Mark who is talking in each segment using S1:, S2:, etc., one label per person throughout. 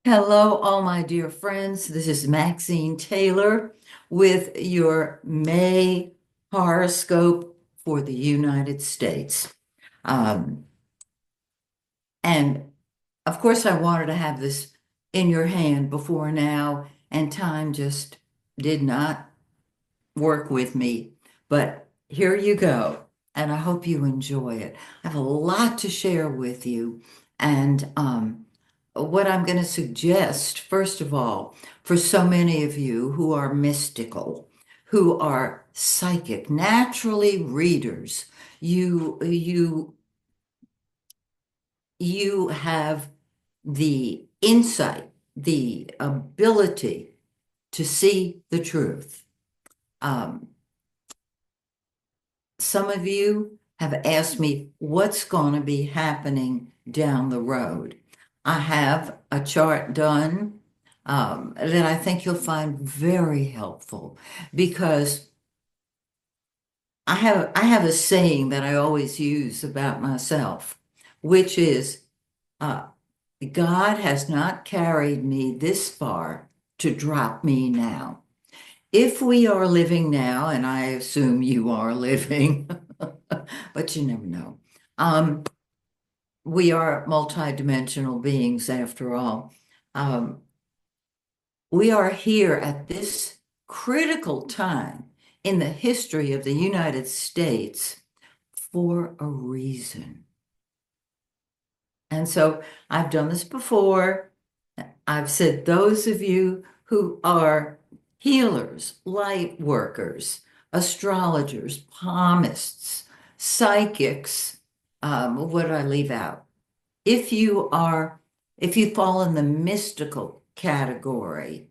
S1: Hello, all my dear friends. This is Maxine Taylor with your May horoscope for the United States. Um, and of course, I wanted to have this in your hand before now, and time just did not work with me. But here you go, and I hope you enjoy it. I have a lot to share with you, and what I'm going to suggest, first of all, for so many of you who are mystical, who are psychic, naturally readers, you you you have the insight, the ability to see the truth. Um, some of you have asked me what's going to be happening down the road. I have a chart done that I think you'll find very helpful because I have a saying that I always use about myself, which is uh, God has not carried me this far to drop me now. If we are living now, and I assume you are living, but you never know. Um, we are multidimensional beings after all. Um, we are here at this critical time in the history of the United States for a reason. And so I've done this before. I've said those of you who are healers, light workers, astrologers, palmists, psychics, what did I leave out? If you are, if you fall in the mystical category,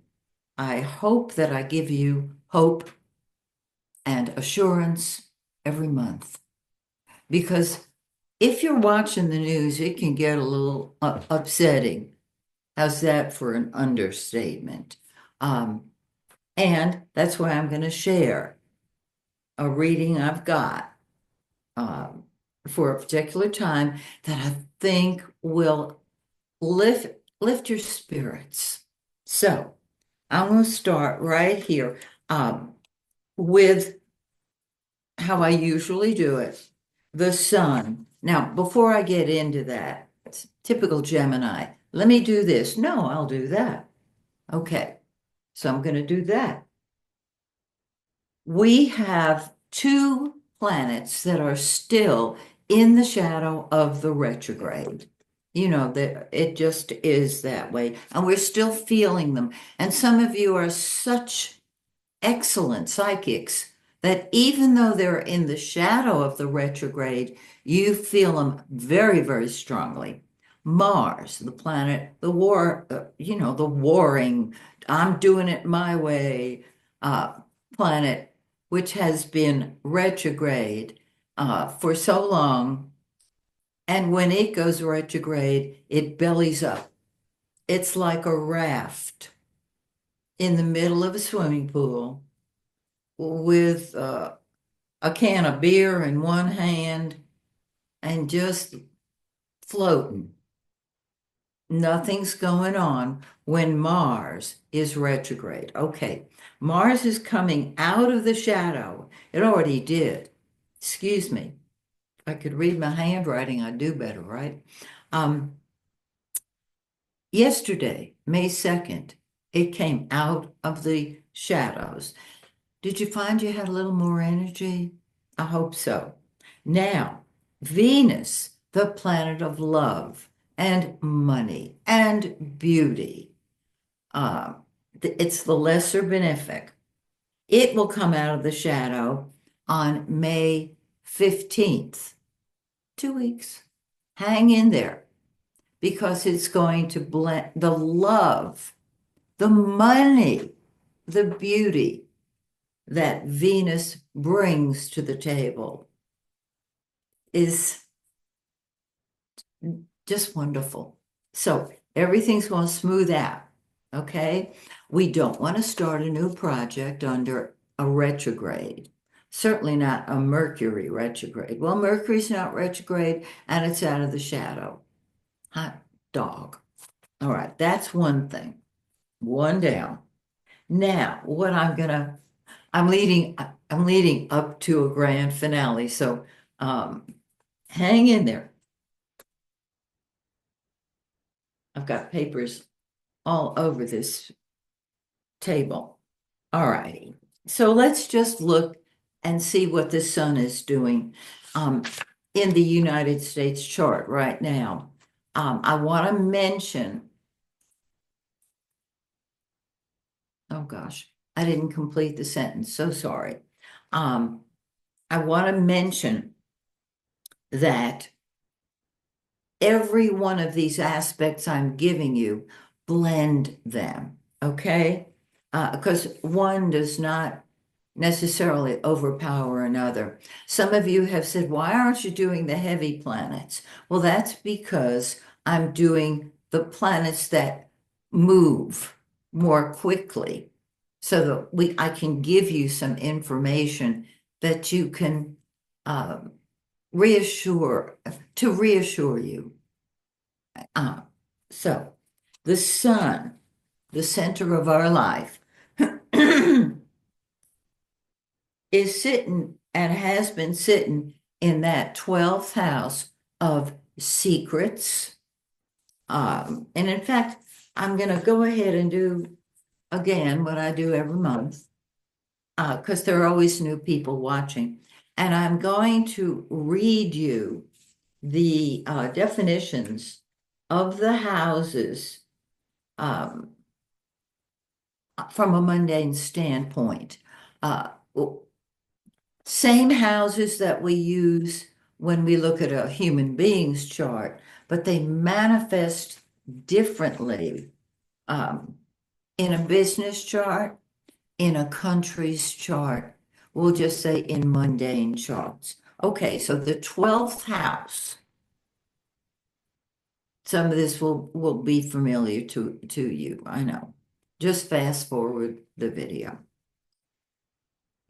S1: I hope that I give you hope and assurance every month. Because if you're watching the news, it can get a little upsetting. How's that for an understatement? Um, and that's why I'm going to share a reading I've got um, for a particular time that I think will lift lift your spirits. So I'm going to start right here with how I usually do it, the sun. Now, before I get into that, it's typical Gemini. Let me do this. No, I'll do that. Okay, so I'm going to do that. We have two planets that are still in the shadow of the retrograde. You know, that it just is that way. And we're still feeling them. And some of you are such excellent psychics that even though they're in the shadow of the retrograde, you feel them very, very strongly. Mars, the planet, the war, the warring, I'm doing it my way uh, planet, which has been retrograde for so long. And when it goes retrograde, it bellies up. It's like a raft in the middle of a swimming pool with a can of beer in one hand and just floating. Nothing's going on when Mars is retrograde. Okay, Mars is coming out of the shadow. It already did. Excuse me. If I could read my handwriting, I'd do better, right? Um, Yesterday, May 2nd, it came out of the shadows. Did you find you had a little more energy? I hope so. Now, Venus, the planet of love and money and beauty, uh, it's the lesser benefic. It will come out of the shadow on May 15th. 2 weeks. Hang in there because it's going to blend the love, the money, the beauty that Venus brings to the table is just wonderful. So everything's going to smooth out. Okay. We don't want to start a new project under a retrograde. Certainly not a Mercury retrograde. Well, Mercury's not retrograde and it's out of the shadow. Hot dog. All right, that's one thing. One down. Now, what I'm leading up to a grand finale, so hang in there. I've got papers all over this table. All righty. So let's just look and see what the sun is doing in the United States chart right now. I want to mention, oh gosh, I didn't complete the sentence. So sorry. I want to mention that every one of these aspects I'm giving you, blend them, okay? Because one does not necessarily overpower another. Some of you have said, why aren't you doing the heavy planets? Well, that's because I'm doing the planets that move more quickly so that I can give you some information that you can reassure you. Uh, so the sun, the center of our life, is sitting and has been sitting in that 12th house of secrets. And in fact, I'm going to go ahead and do again what I do every month because there are always new people watching. And I'm going to read you the definitions of the houses um, from a mundane standpoint. Uh, Same houses that we use when we look at a human being's chart, but they manifest differently in a business chart, in a country's chart. We'll just say in mundane charts. Okay, so the 12th house. Some of this will be familiar to you, I know. Just fast forward the video.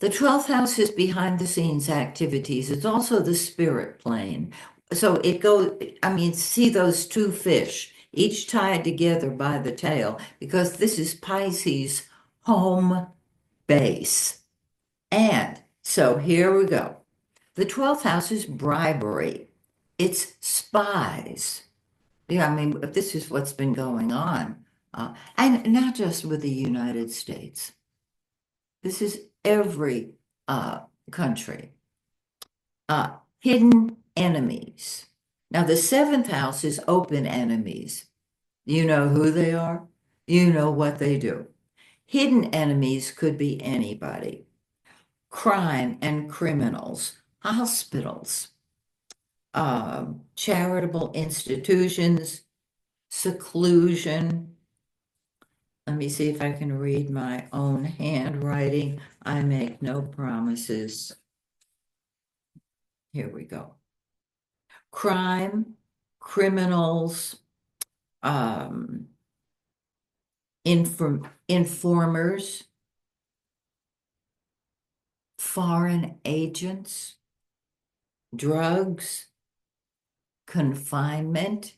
S1: The 12th house is behind the scenes activities. It's also the spirit plane. So it goes, I mean, see those two fish, each tied together by the tail, because this is Pisces' home base. And so here we go. The 12th house is bribery. It's spies. Yeah, I mean, this is what's been going on. And not just with the United States. This is every country. Hidden enemies. Now, the seventh house is open enemies. You know who they are, you know what they do. Hidden enemies could be anybody. Crime and criminals, hospitals, charitable institutions, seclusion. Let me see if I can read my own handwriting. I make no promises. Here we go. Crime, criminals, informers, foreign agents, drugs, confinement,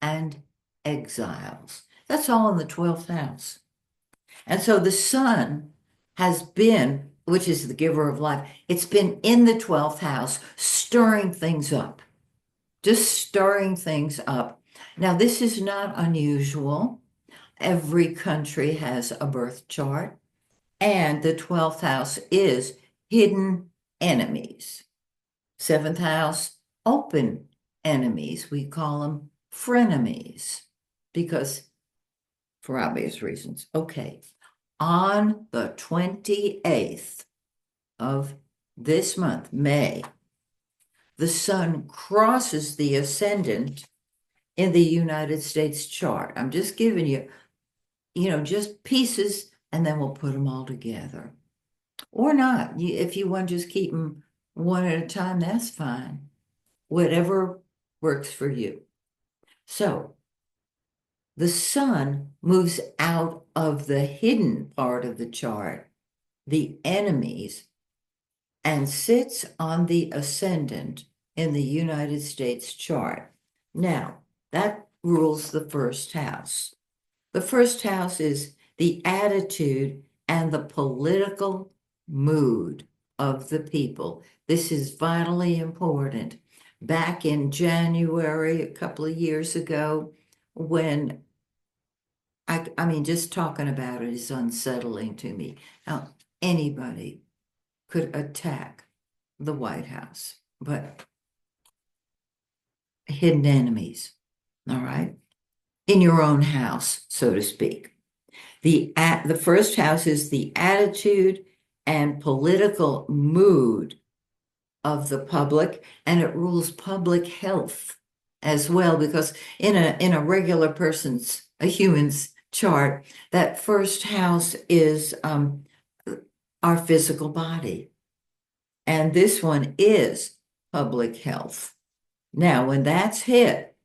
S1: and exiles. That's all in the 12th house. And so the sun has been, which is the giver of life, it's been in the 12th house, stirring things up, just stirring things up. Now, this is not unusual. Every country has a birth chart, and the 12th house is hidden enemies. Seventh house, open enemies. We call them frenemies because for obvious reasons. Okay. On the 28th of this month, May, the sun crosses the ascendant in the United States chart. I'm just giving you, just pieces, and then we'll put them all together. Or not. If you want to just keep them one at a time, that's fine. Whatever works for you. So the sun moves out of the hidden part of the chart, the enemies, and sits on the ascendant in the United States chart. Now, that rules the first house. The first house is the attitude and the political mood of the people. This is vitally important. Back in January, a couple of years ago, when I mean, just talking about it is unsettling to me. How anybody could attack the White House, but hidden enemies, all right, in your own house, so to speak. The first house is the attitude and political mood of the public, and it rules public health as well, because in a regular person's, a human's chart, that first house is our physical body. And this one is public health. Now, when that's hit,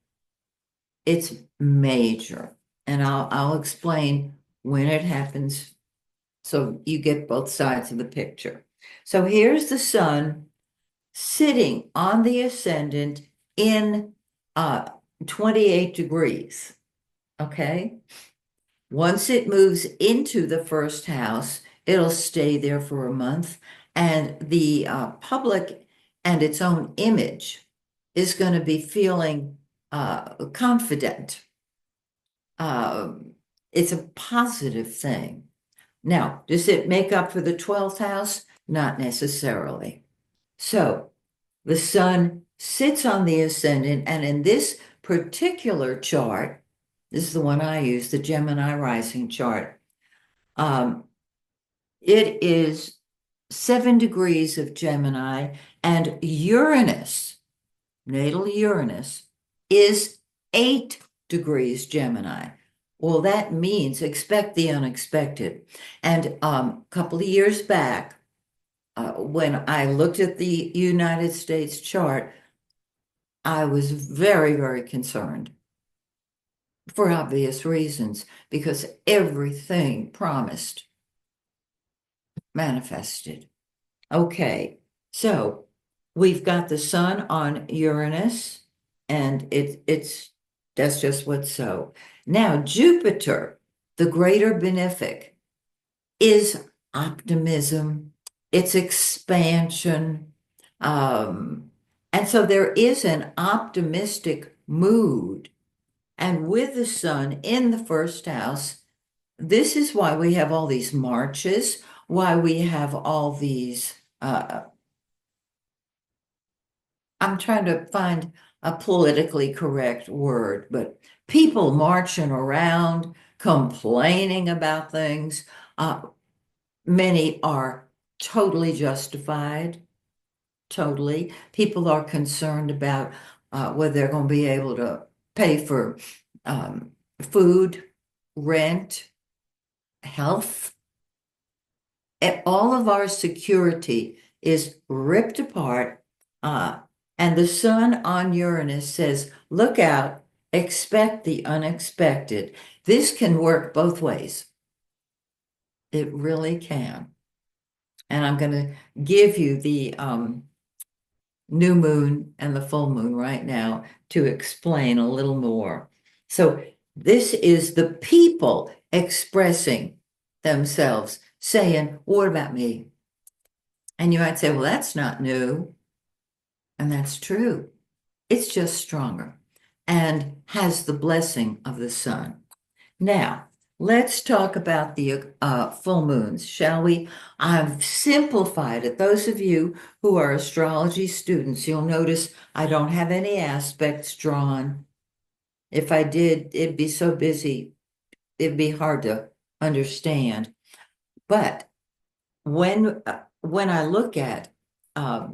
S1: it's major. And I'll explain when it happens so you get both sides of the picture. So here's the sun sitting on the ascendant in 28 degrees. Okay. Once it moves into the first house, it'll stay there for a month, and the public and its own image is going to be feeling confident. It's a positive thing. Now, does it make up for the 12th house? Not necessarily. So the sun sits on the ascendant, and in this particular chart, this is the one I use, the Gemini rising chart. It is 7 degrees of Gemini, and Uranus, natal Uranus, is 8 degrees Gemini. Well, that means expect the unexpected. And a couple of years back, when I looked at the United States chart, I was very, very concerned for obvious reasons, because everything promised manifested. Okay, so we've got the sun on Uranus, and that's just what's so. Now, Jupiter, the greater benefic, is optimism, it's expansion. And so there is an optimistic mood. And with the sun in the first house, this is why we have all these marches, why we have all these, I'm trying to find a politically correct word, but people marching around, complaining about things. Many are totally justified, totally. People are concerned about whether they're going to be able to pay for food, rent, health. And all of our security is ripped apart. And the sun on Uranus says, look out, expect the unexpected. This can work both ways. It really can. And I'm going to give you the new moon and the full moon right now to explain a little more. So this is the people expressing themselves, saying, what about me? And you might say, well, that's not new. And that's true. It's just stronger and has the blessing of the sun. Now, let's talk about the full moons, shall we? I've simplified it. Those of you who are astrology students, you'll notice I don't have any aspects drawn. If I did, it'd be so busy, it'd be hard to understand. But when I look at a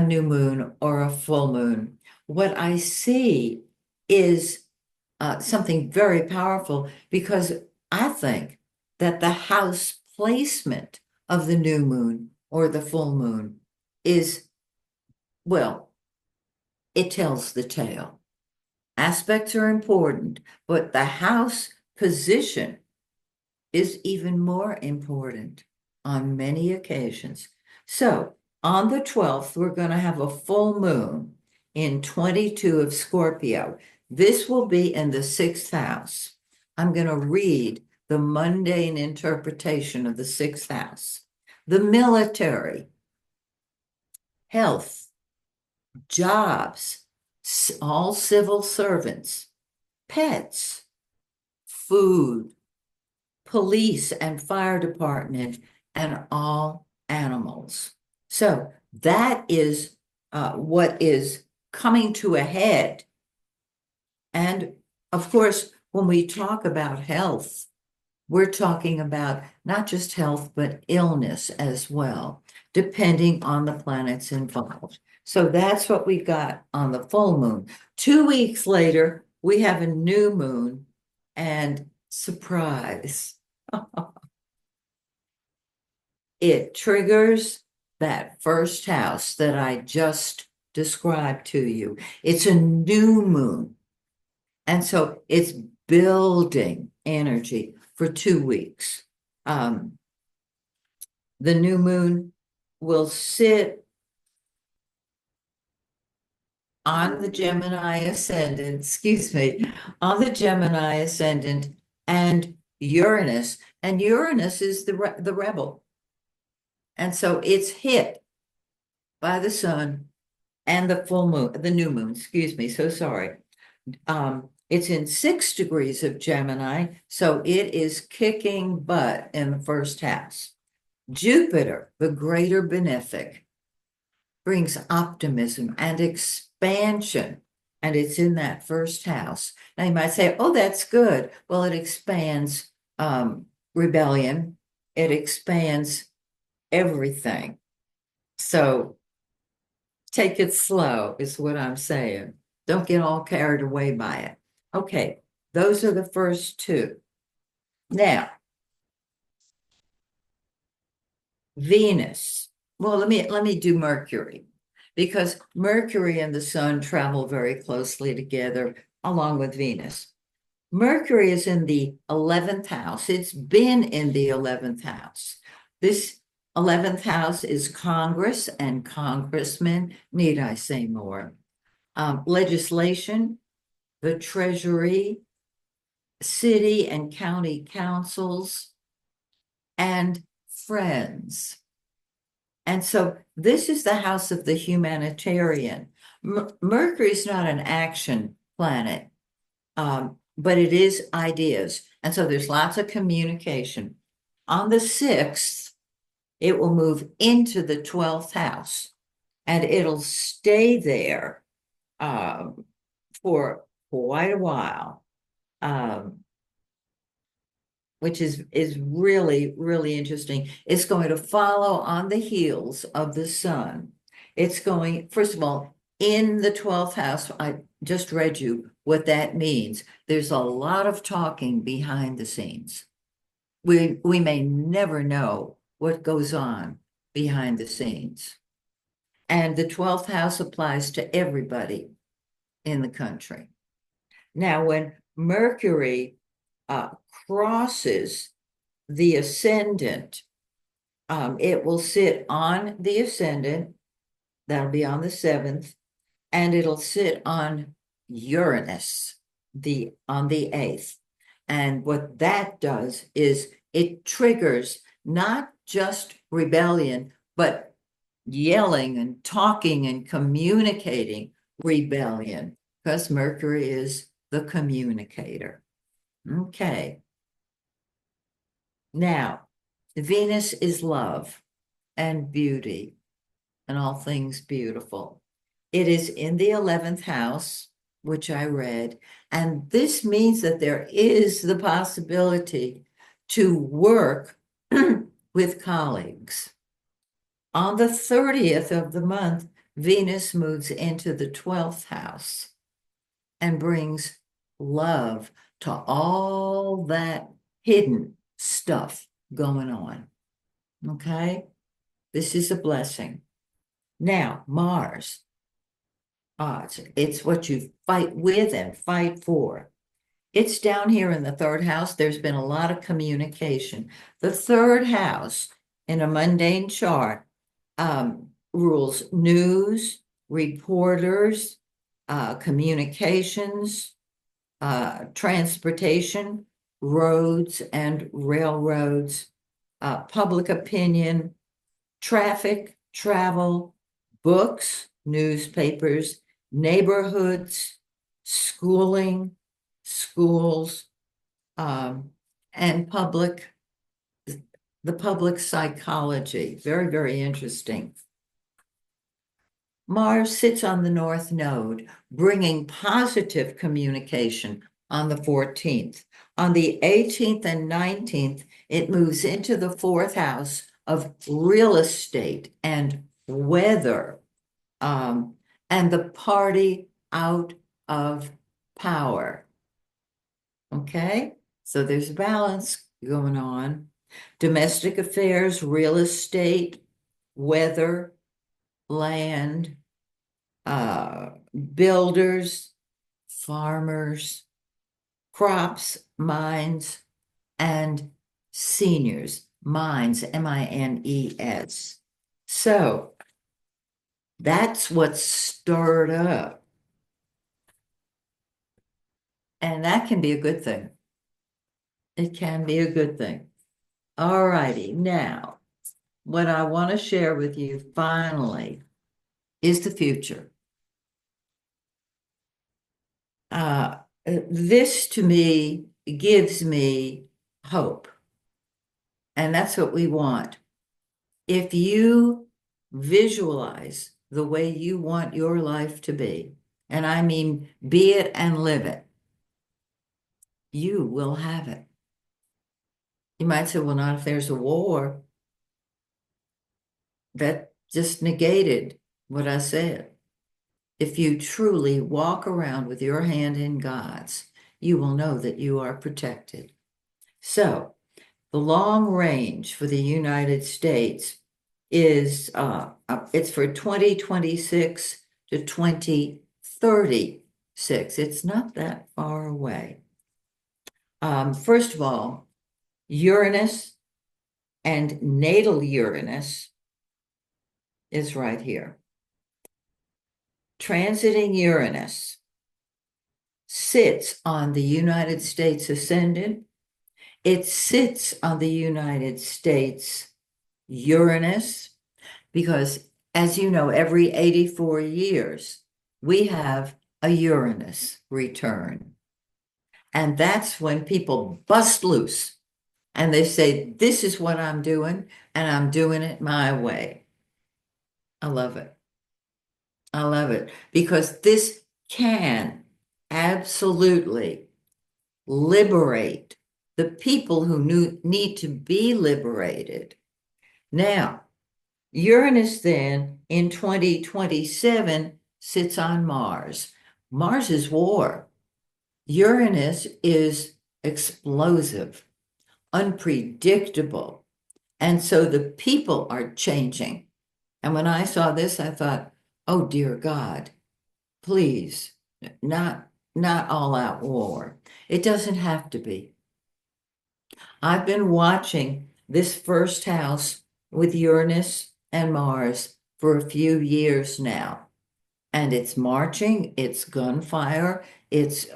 S1: new moon or a full moon, what I see is something very powerful, because I think that the house placement of the new moon or the full moon is, well, it tells the tale. Aspects are important, but the house position is even more important on many occasions. So on the 12th, we're going to have a full moon in 22 of Scorpio. This will be in the sixth house. I'm going to read the mundane interpretation of the sixth house. The military, health, jobs, all civil servants, pets, food, police and fire department, and all animals. So that is what is coming to a head. And of course, when we talk about health, we're talking about not just health, but illness as well, depending on the planets involved. So that's what we got on the full moon. 2 weeks later, we have a new moon, and surprise, it triggers that first house that I just described to you. It's a new moon. And so it's building energy for 2 weeks. The new moon will sit on the Gemini ascendant, on the Gemini ascendant and Uranus. And Uranus is the rebel. And so it's hit by the sun and the full moon, the new moon, so sorry. It's in 6 degrees of Gemini, so it is kicking butt in the first house. Jupiter, the greater benefic, brings optimism and expansion, and it's in that first house. Now you might say, oh, that's good. Well, it expands rebellion, it expands everything. So take it slow, is what I'm saying. Don't get all carried away by it. Okay, those are the first two. Now, Venus. Well, let me do Mercury, because Mercury and the sun travel very closely together along with Venus. Mercury is in the 11th house. It's been in the 11th house. This 11th house is Congress and congressmen. Need I say more? Legislation, the Treasury, city and county councils, and friends. And so this is the house of the humanitarian. Mercury is not an action planet, but it is ideas. And so there's lots of communication. On the 6th, it will move into the 12th house, and it'll stay there for quite a while, which is really, really interesting. It's going to follow on the heels of the sun. It's going, first of all, in the 12th house, I just read you what that means. There's a lot of talking behind the scenes. We may never know what goes on behind the scenes. And the 12th house applies to everybody in the country. Now, when Mercury crosses the ascendant, it will sit on the ascendant, that'll be on the 7th, and it'll sit on Uranus, on the 8th. And what that does is it triggers not just rebellion, but yelling and talking and communicating rebellion, because Mercury is the communicator. Okay. Now, Venus is love and beauty and all things beautiful. It is in the 11th house, which I read, and this means that there is the possibility to work with colleagues. On the 30th of the month, Venus moves into the 12th house and brings love to all that hidden stuff going on. Okay? This is a blessing. Now, Mars. It's what you fight with and fight for. It's down here in the 3rd house. There's been a lot of communication. The 3rd house in a mundane chart rules news, reporters, communications, transportation, roads and railroads, public opinion, traffic, travel, books, newspapers, neighborhoods, schooling, schools, and the public psychology. Very, very interesting. Mars sits on the North Node, bringing positive communication on the 14th. On the 18th and 19th, it moves into the fourth house of real estate and weather, and the party out of power. Okay, so there's balance going on. Domestic affairs, real estate, weather, land, builders, farmers, crops, mines, and seniors. Mines, M-I-N-E-S. So that's what's stirred up. And that can be a good thing. It can be a good thing. All righty. Now, what I want to share with you finally is the future. This to me gives me hope. And that's what we want. If you visualize the way you want your life to be, and I mean be it and live it, you will have it. You might say, well, not if there's a war. That just negated what I said. If you truly walk around with your hand in God's, you will know that you are protected. So the long range for the United States is it's for 2026 to 2036. It's not that far away. First of all, Uranus and natal Uranus is right here. Transiting Uranus sits on the United States ascendant. It sits on the United States Uranus because, as you know, every 84 years, we have a Uranus return. And that's when people bust loose and they say, this is what I'm doing, and I'm doing it my way. I love it. I love it because this can absolutely liberate the people who need to be liberated. Now, Uranus then in 2027 sits on Mars. Mars is war. Uranus is explosive, unpredictable. And so the people are changing. And when I saw this, I thought, oh, dear God, please, not all out war. It doesn't have to be. I've been watching this first house with Uranus and Mars for a few years now. And it's marching, it's gunfire, it's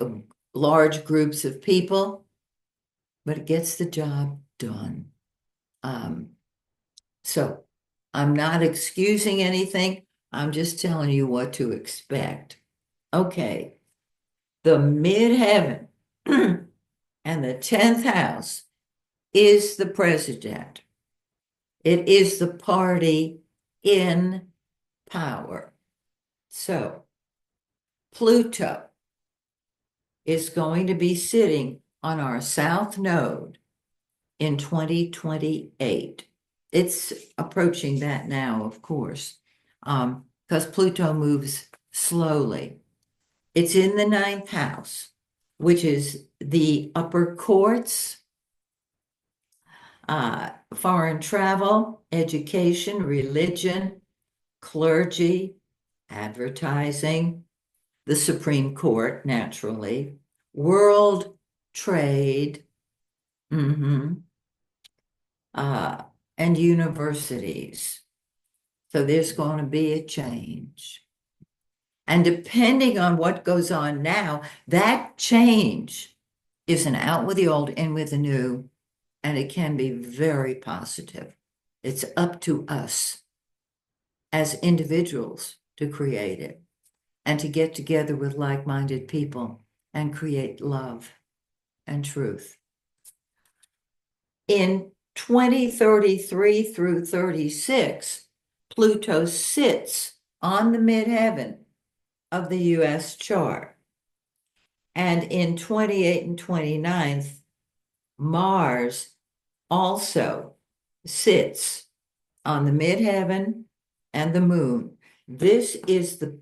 S1: large groups of people, but it gets the job done. So I'm not excusing anything. I'm just telling you what to expect. Okay, the midheaven and the 10th house is the president. It is the party in power. So Pluto is going to be sitting on our south node in 2028. It's approaching that now, of course, because Pluto moves slowly. It's in the 9th house, which is the upper courts, foreign travel, education, religion, clergy, advertising, the Supreme Court, naturally, world trade, and universities. So there's going to be a change. And depending on what goes on now, that change is an out with the old, in with the new, and it can be very positive. It's up to us as individuals to create it and to get together with like-minded people and create love and truth. In 2033 through 36, Pluto sits on the midheaven of the US chart. And in 28 and 29, Mars also sits on the midheaven and the moon. This is the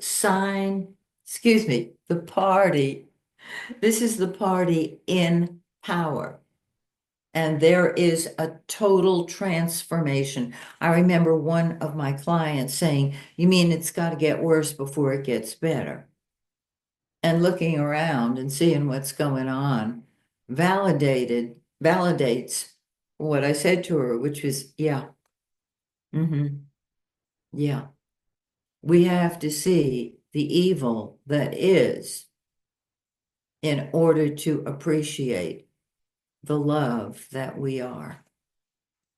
S1: sign, excuse me, the party. This is the party in power. And there is a total transformation. I remember one of my clients saying, "You mean it's got to get worse before it gets better?" And looking around and seeing what's going on validates what I said to her, which was, yeah, yeah. We have to see the evil that is in order to appreciate the love that we are.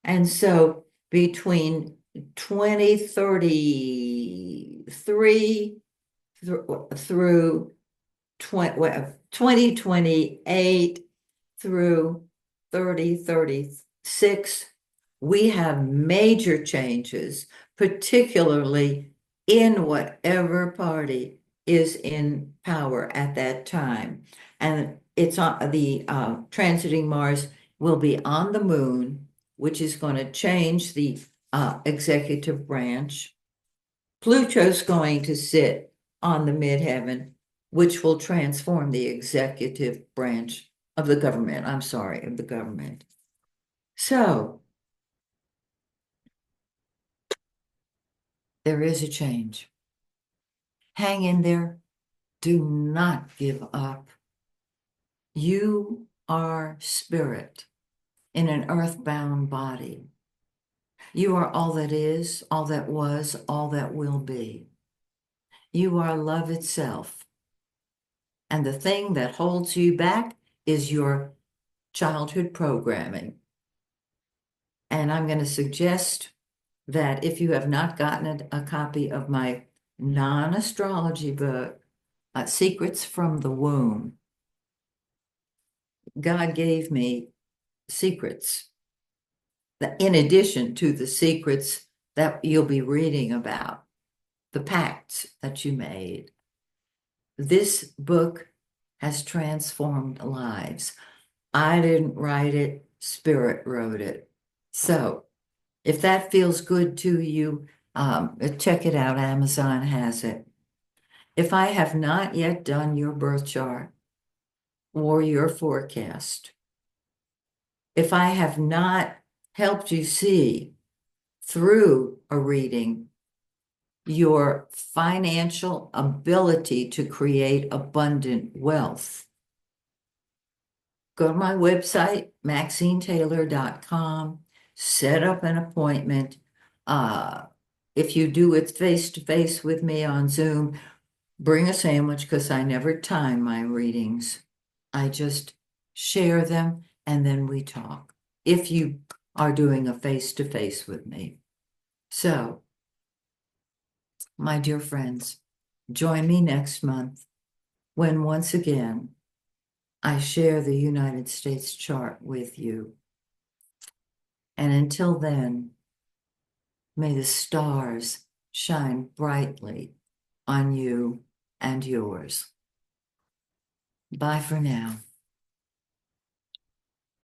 S1: And so between 2033 through 2028 through 3036, we have major changes, particularly in whatever party is in power at that time. And it's on the transiting Mars will be on the moon, which is going to change the executive branch. Pluto's going to sit on the midheaven, which will transform the executive branch of the government. I'm sorry, of the government. So there is a change. Hang in there. Do not give up. You are spirit in an earthbound body. You are all that is, all that was, all that will be. You are love itself. And the thing that holds you back is your childhood programming. And I'm going to suggest that if you have not gotten a copy of my non-astrology book, Secrets from the Womb, God gave me secrets that, in addition to the secrets that you'll be reading about, the pacts that you made. This book has transformed lives. I didn't write it, Spirit wrote it. So if that feels good to you, check it out. Amazon has it. If I have not yet done your birth chart or your forecast, if I have not helped you see through a reading your financial ability to create abundant wealth, go to my website, MaxineTaylor.com, set up an appointment. If you do it face-to-face with me on Zoom, bring a sandwich because I never time my readings. I just share them and then we talk if you are doing a face-to-face with me. So, my dear friends, join me next month when once again I share the United States chart with you. And until then, may the stars shine brightly on you and yours. Bye for now.